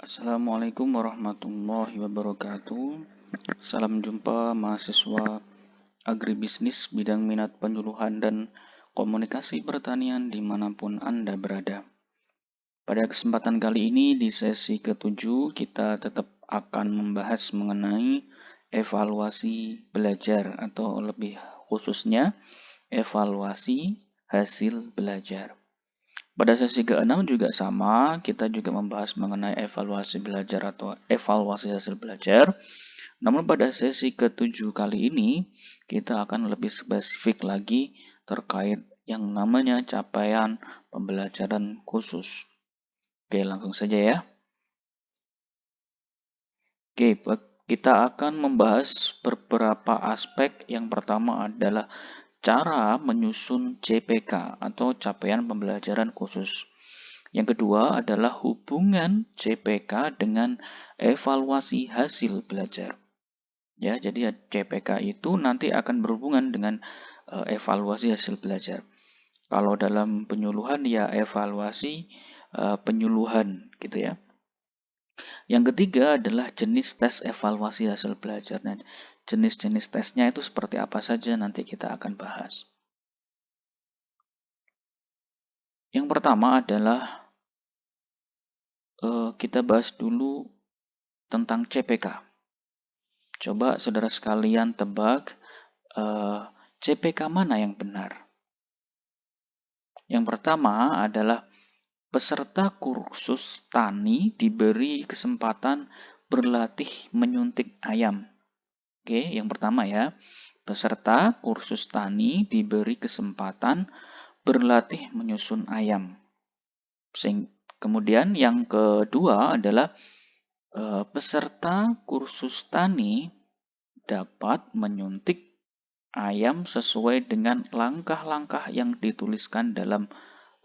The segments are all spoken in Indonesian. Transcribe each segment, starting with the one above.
Assalamualaikum warahmatullahi wabarakatuh. Salam jumpa mahasiswa agribisnis bidang minat penyuluhan dan komunikasi pertanian dimanapun Anda berada. Pada kesempatan kali ini di sesi ke-7 kita tetap akan membahas mengenai evaluasi belajar atau lebih khususnya evaluasi hasil belajar. Pada sesi ke-6 juga sama, kita juga membahas mengenai evaluasi belajar atau evaluasi hasil belajar. Namun pada sesi ke-7 kali ini, kita akan lebih spesifik lagi terkait yang namanya capaian pembelajaran khusus. Oke, langsung saja ya. Oke, kita akan membahas beberapa aspek. Yang pertama adalah cara menyusun CPK atau capaian pembelajaran khusus. Yang kedua adalah hubungan CPK dengan evaluasi hasil belajar. Ya, jadi CPK itu nanti akan berhubungan dengan evaluasi hasil belajar. Kalau dalam penyuluhan ya evaluasi penyuluhan gitu ya. Yang ketiga adalah jenis tes evaluasi hasil belajar. Nah, jenis-jenis tesnya itu seperti apa saja nanti kita akan bahas. Yang pertama adalah kita bahas dulu tentang CPK. Coba saudara sekalian tebak CPK mana yang benar. Yang pertama adalah peserta kursus tani diberi kesempatan berlatih menyuntik ayam. Oke, yang pertama ya. Peserta kursus tani diberi kesempatan berlatih menyusun ayam. Kemudian yang kedua adalah peserta kursus tani dapat menyuntik ayam sesuai dengan langkah-langkah yang dituliskan dalam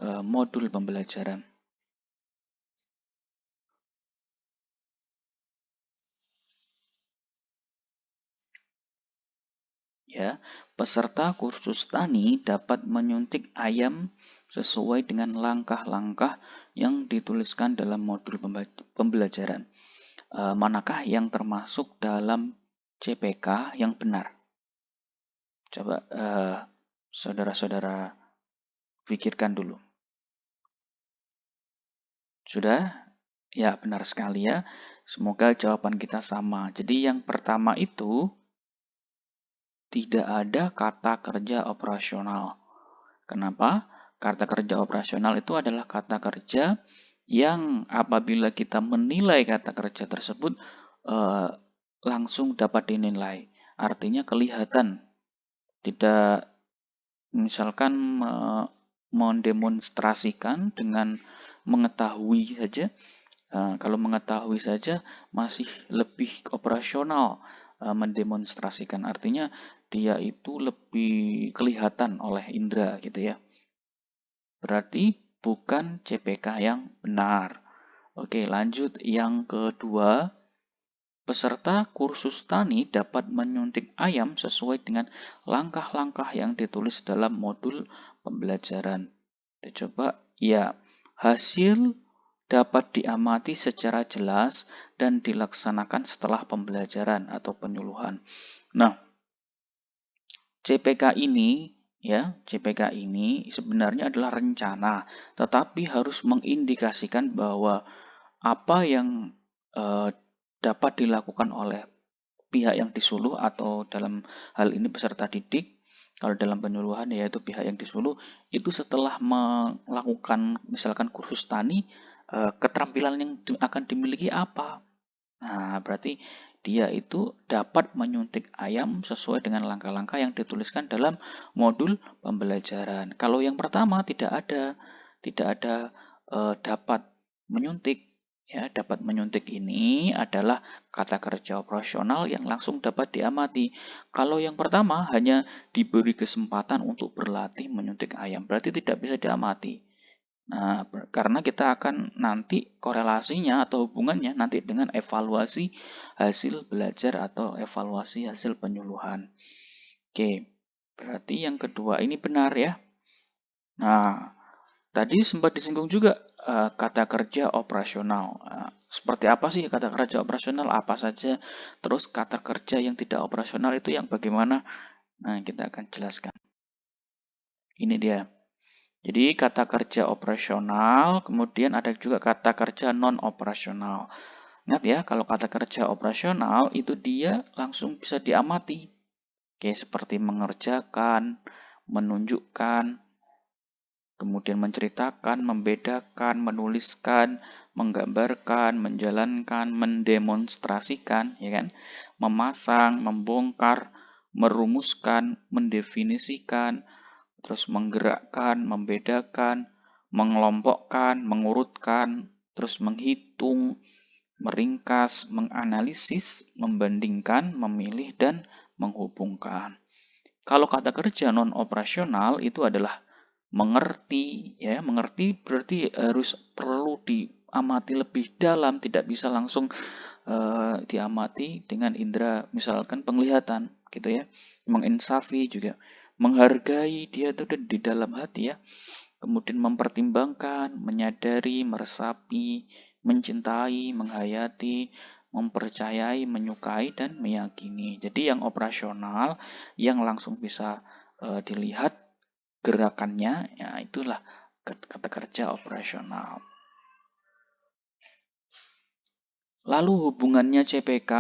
modul pembelajaran. Ya, peserta kursus tani dapat menyuntik ayam sesuai dengan langkah-langkah yang dituliskan dalam modul pembelajaran. Manakah yang termasuk dalam CPK yang benar? Coba saudara-saudara pikirkan dulu. Sudah? Ya, benar sekali ya. Semoga jawaban kita sama. Jadi yang pertama itu tidak ada kata kerja operasional. Kenapa? Kata kerja operasional itu adalah kata kerja yang apabila kita menilai kata kerja tersebut langsung dapat dinilai. Artinya kelihatan. Tidak misalkan mendemonstrasikan dengan mengetahui saja. Kalau mengetahui saja masih lebih operasional mendemonstrasikan. Artinya dia itu lebih kelihatan oleh indera gitu ya. Berarti bukan CPK yang benar. Oke, lanjut yang kedua. Peserta kursus tani dapat menyuntik ayam sesuai dengan langkah-langkah yang ditulis dalam modul pembelajaran. Kita coba, ya, hasil dapat diamati secara jelas dan dilaksanakan setelah pembelajaran atau penyuluhan. Nah, CPK ini sebenarnya adalah rencana, tetapi harus mengindikasikan bahwa apa yang dapat dilakukan oleh pihak yang disuluh atau dalam hal ini peserta didik, kalau dalam penyuluhan yaitu pihak yang disuluh, itu setelah melakukan misalkan kursus tani, keterampilan yang akan dimiliki apa? Nah, berarti dia itu dapat menyuntik ayam sesuai dengan langkah-langkah yang dituliskan dalam modul pembelajaran. Kalau yang pertama tidak ada dapat menyuntik. Ya, dapat menyuntik ini adalah kata kerja operasional yang langsung dapat diamati. Kalau yang pertama hanya diberi kesempatan untuk berlatih menyuntik ayam, berarti tidak bisa diamati. Nah, karena kita akan nanti korelasinya atau hubungannya nanti dengan evaluasi hasil belajar atau evaluasi hasil penyuluhan. Oke, berarti yang kedua ini benar ya. Nah, tadi sempat disinggung juga kata kerja operasional. seperti apa sih kata kerja operasional, apa saja, terus kata kerja yang tidak operasional itu yang bagaimana. Nah, kita akan jelaskan. Ini dia. Jadi kata kerja operasional, kemudian ada juga kata kerja non-operasional. Ingat ya, kalau kata kerja operasional itu dia langsung bisa diamati. Oke, seperti mengerjakan, menunjukkan, kemudian menceritakan, membedakan, menuliskan, menggambarkan, menjalankan, mendemonstrasikan, ya kan? Memasang, membongkar, merumuskan, mendefinisikan, terus menggerakkan, membedakan, mengelompokkan, mengurutkan, terus menghitung, meringkas, menganalisis, membandingkan, memilih, dan menghubungkan. Kalau kata kerja non operasional itu adalah mengerti, ya, mengerti berarti harus perlu diamati lebih dalam, tidak bisa langsung diamati dengan indera misalkan penglihatan, gitu ya. Menginsafi juga, menghargai dia itu di dalam hati ya. Kemudian mempertimbangkan, menyadari, meresapi, mencintai, menghayati, mempercayai, menyukai, dan meyakini. Jadi yang operasional, yang langsung bisa dilihat gerakannya, ya itulah kata kerja operasional. Lalu hubungannya CPK,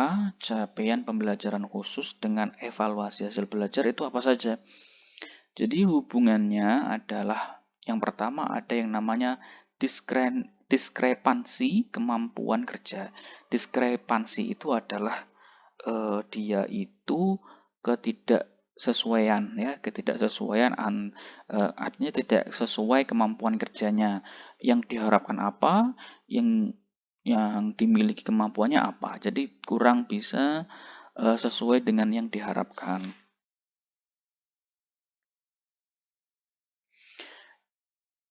capaian pembelajaran khusus, dengan evaluasi hasil belajar itu apa saja? Jadi hubungannya adalah yang pertama ada yang namanya diskrepansi kemampuan kerja. Diskrepansi itu adalah dia itu ketidaksesuaian ya, ketidaksesuaian artinya tidak sesuai kemampuan kerjanya. Yang diharapkan apa, yang dimiliki kemampuannya apa. Jadi kurang bisa sesuai dengan yang diharapkan.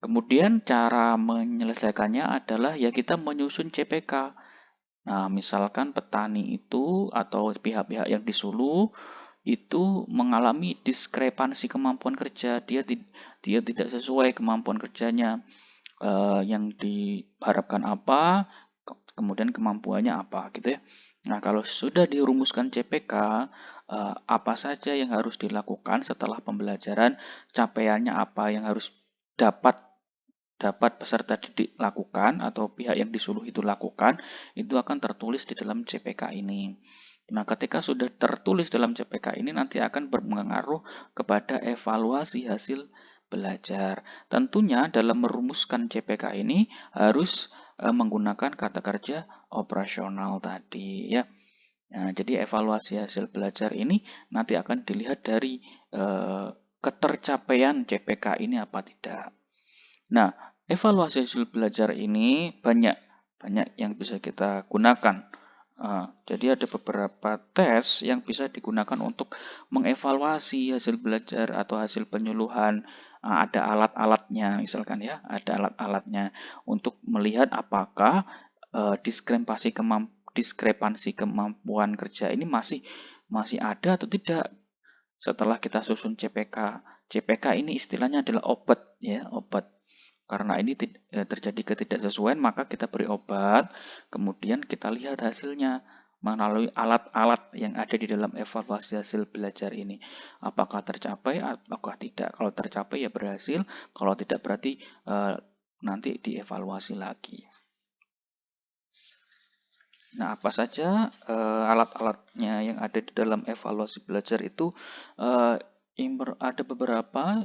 Kemudian cara menyelesaikannya adalah ya kita menyusun CPK. Nah, misalkan petani itu atau pihak-pihak yang disuluh itu mengalami diskrepansi kemampuan kerja, dia tidak sesuai kemampuan kerjanya. Yang diharapkan apa, kemudian kemampuannya apa gitu ya. Nah, kalau sudah dirumuskan CPK, apa saja yang harus dilakukan setelah pembelajaran, capaiannya apa yang harus dapat dapat peserta didik lakukan atau pihak yang disuluh itu lakukan, itu akan tertulis di dalam CPK ini. Nah, ketika sudah tertulis dalam CPK ini nanti akan berpengaruh kepada evaluasi hasil belajar. Tentunya dalam merumuskan CPK ini harus menggunakan kata kerja operasional tadi ya. Nah, jadi evaluasi hasil belajar ini nanti akan dilihat dari ketercapaian CPK ini apa tidak. Nah, evaluasi hasil belajar ini banyak yang bisa kita gunakan. Jadi ada beberapa tes yang bisa digunakan untuk mengevaluasi hasil belajar atau hasil penyuluhan. Ada alat-alatnya, misalkan ya, ada alat-alatnya untuk melihat apakah diskrepansi kemampuan kerja ini masih ada atau tidak. Setelah kita susun CPK, CPK ini istilahnya adalah obat ya, obat. Karena ini terjadi ketidaksesuaian, maka kita beri obat, kemudian kita lihat hasilnya melalui alat-alat yang ada di dalam evaluasi hasil belajar ini. Apakah tercapai, apakah tidak. Kalau tercapai ya berhasil, kalau tidak berarti nanti dievaluasi lagi. Nah, apa saja alat-alatnya yang ada di dalam evaluasi belajar itu? Ada beberapa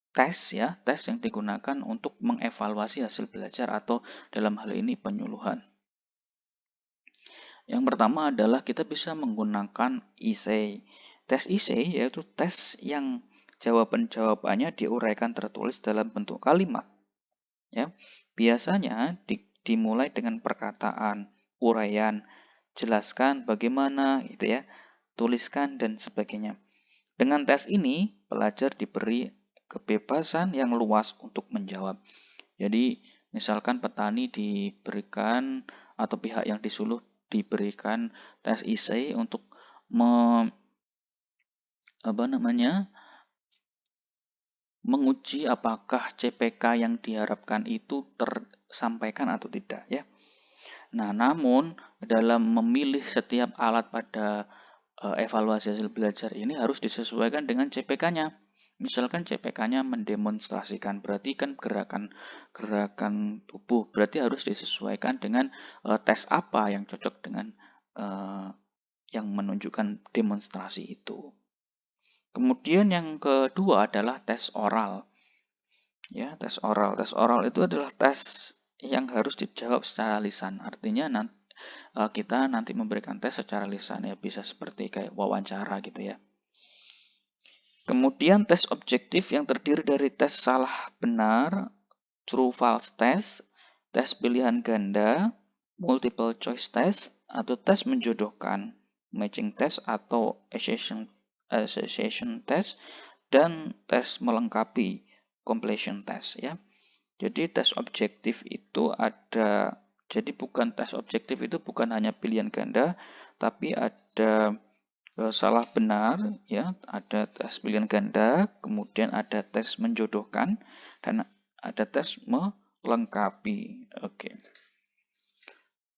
tes ya, tes yang digunakan untuk mengevaluasi hasil belajar atau dalam hal ini penyuluhan. Yang pertama adalah kita bisa menggunakan essay. Tes essay yaitu tes yang jawaban-jawabannya diuraikan tertulis dalam bentuk kalimat. Ya, biasanya dimulai dengan perkataan, uraian, jelaskan bagaimana gitu ya, tuliskan dan sebagainya. Dengan tes ini, pelajar diberi kebebasan yang luas untuk menjawab. Jadi, misalkan petani diberikan atau pihak yang disuluh diberikan tes essay untuk menguji apakah CPK yang diharapkan itu tersampaikan atau tidak ya. Nah, namun dalam memilih setiap alat pada evaluasi hasil belajar ini harus disesuaikan dengan CPK-nya. Misalkan CPK-nya mendemonstrasikan, berarti kan gerakan tubuh, berarti harus disesuaikan dengan tes apa yang cocok dengan yang menunjukkan demonstrasi itu. Kemudian yang kedua adalah tes oral. Ya, tes oral. Tes oral itu adalah tes yang harus dijawab secara lisan. Artinya kita nanti memberikan tes secara lisan ya, bisa seperti kayak wawancara gitu ya. Kemudian tes objektif yang terdiri dari tes salah benar, true false test, tes pilihan ganda, multiple choice test, atau tes menjodohkan, matching test atau association test, dan tes melengkapi, completion test ya. Jadi tes objektif itu ada, jadi bukan tes objektif itu bukan hanya pilihan ganda, tapi ada salah benar ya, ada tes pilihan ganda, kemudian ada tes menjodohkan, dan ada tes melengkapi. Oke.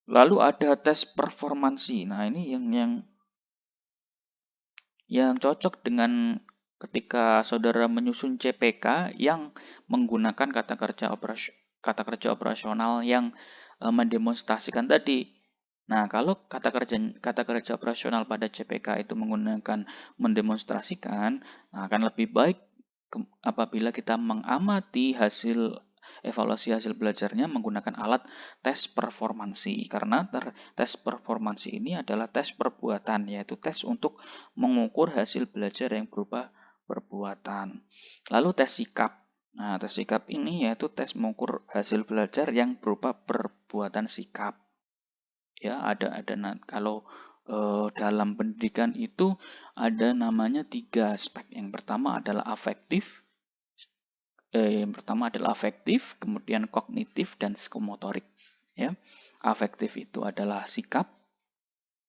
Lalu ada tes performansi. Nah, ini yang cocok dengan ketika saudara menyusun CPK yang menggunakan kata kerja operasional yang mendemonstrasikan tadi. Nah, kalau kata kerja operasional pada CPK itu menggunakan mendemonstrasikan, akan lebih baik apabila kita mengamati evaluasi hasil belajarnya menggunakan alat tes performansi. Karena tes performansi ini adalah tes perbuatan, yaitu tes untuk mengukur hasil belajar yang berupa perbuatan. Lalu tes sikap. Nah, tes sikap ini yaitu tes mengukur hasil belajar yang berupa perbuatan sikap. Ya, kalau dalam pendidikan itu ada namanya 3 aspek. Yang pertama adalah afektif, kemudian kognitif dan psikomotorik. Ya, afektif itu adalah sikap.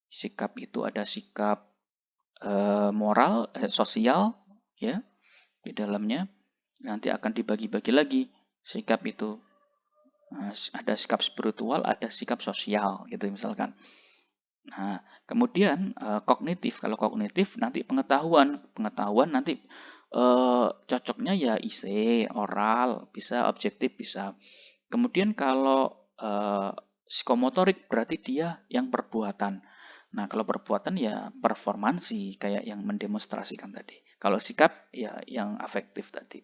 Sikap itu ada sikap moral, sosial, ya di dalamnya. Nanti akan dibagi-bagi lagi sikap itu. Ada sikap spiritual, ada sikap sosial, gitu misalkan. Nah, kemudian kognitif. Kalau kognitif nanti pengetahuan nanti cocoknya ya IC, oral, bisa objektif bisa. Kemudian kalau psikomotorik berarti dia yang perbuatan. Nah, kalau perbuatan ya performansi kayak yang mendemonstrasikan tadi. Kalau sikap ya yang afektif tadi.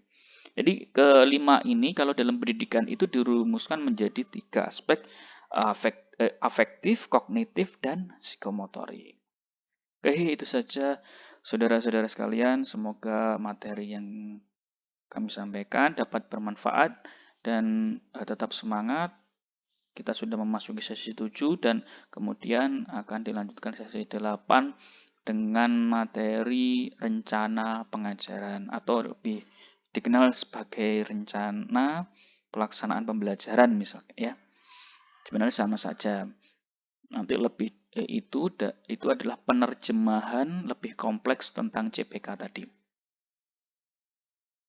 Jadi kelima ini kalau dalam pendidikan itu dirumuskan menjadi 3 aspek, afektif, kognitif, dan psikomotorik. Oke, itu saja saudara-saudara sekalian. Semoga materi yang kami sampaikan dapat bermanfaat dan tetap semangat. Kita sudah memasuki sesi 7 dan kemudian akan dilanjutkan sesi 8 dengan materi rencana pengajaran atau lebih dikenal sebagai rencana pelaksanaan pembelajaran misalnya ya. Sebenarnya sama saja. Nanti itu adalah penerjemahan lebih kompleks tentang CPK tadi.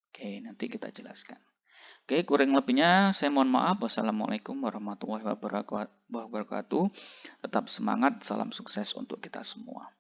Oke, nanti kita jelaskan. Oke, kurang lebihnya saya mohon maaf. Wassalamualaikum warahmatullahi wabarakatuh. Tetap semangat, salam sukses untuk kita semua.